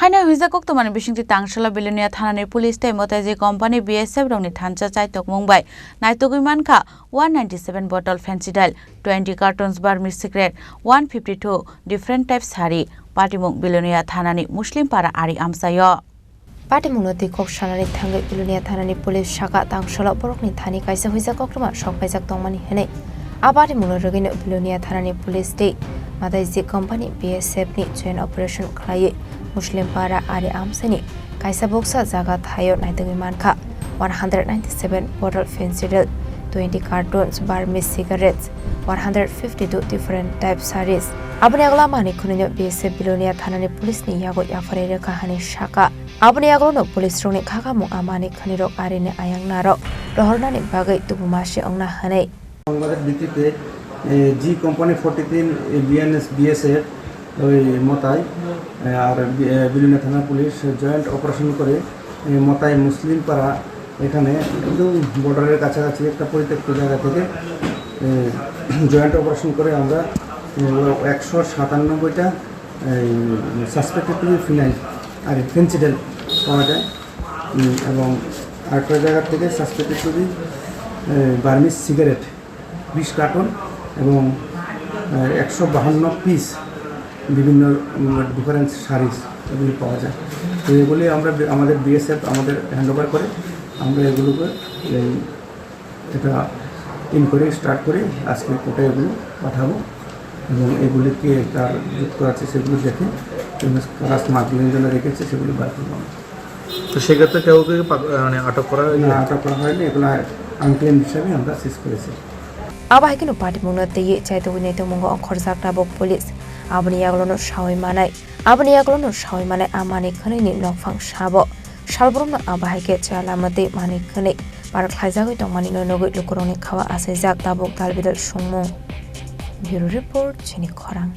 Haina Hizakok to Manabishing Tangshala BeloniaThanani police time Motazi company BSF Roni Thancha Chaitok Mumbai, Naitogwi Manka, 197 bottle Phensedyl, 20 cartons Burmese cigarette, 152 different types saree, Patimuk BeloniaThanani Muslim para Ari Amsayo. Patimulati Kokshanani Tangi BeloniaThanani police Shaka Tangshala Borokni Thani Kaisa Hizakokma, Shokaisak Tomani Hene. Abatimulogin BeloniaThanani police day, Madazi company BSF ni joint operation Klaye. Muslim para Ari Amsani, Kaisa Boxa Zaga Thayo Naitogwi Manka, 197 bottle Phensedyl, 20 cartons Burmese cigarettes, 152 different types sarees. Abniagla Mani Kunino BSF BeloniaThanani police ni Yago Yafarere Kahani Shaka. Abniaglo police roni Kakamu Amani Kaniro Arine Ayang Naro, Rohornani Bagay Tubumashi Ongna Hane. G company 43 BSF মোতাই আর বিলিনা থানা police joint operation করে মোতাই মুসলিম পাড়া এখানে একদম বর্ডারের কাছাকাছি একটা পরিত্যক্ত জায়গা থেকে জয়েন্ট অপারেশন করে আমরা 197টা সাসপেক্টেড ফিনাইল আর ফেন্সিডেল পাওয়া যায় এবং আরেকটা জায়গা থেকে সাসপেক্টেড বার্মিজ সিগারেট 20 কার্টন এবং 152 পিস বিভিন্ন ডিফারেন্ট সারিজ এগুলি পাওয়া যায় তো এগুলি আমরা আমাদের বিএসএফ আমাদের হ্যান্ডওভার করে আমরা এগুলোকে এটা ইনকোয়ারি স্টার্ট করে আজকে কোর্টে এগুলো পাঠাবো এবং এগুলিকে তার যুক্ত আছে সেগুলো দেখে কারা স্মাগলিং জন্য রেখেছে সেগুলো বার করবো তো সেক্ষেত্রে কেউ মানে আটক করা হয়নি আটক করা হয়নি এগুলো আনক্লেম হিসাবে আমরা সিজ করেছি Abahikino Patimulati Chaitogwi Naitomungo Khorang Tabok police. Abniaglono Shawi Manai. Abniaglono Shawi Manai Amani Kanini Nofang Shabo. Shalbrum Abahike Chalamati Mani Kani. Parakhazawi Tomani no Lukuroni Kawa Asizak Tabok Talbidal Shumo. Bureau Report Chini Khorang.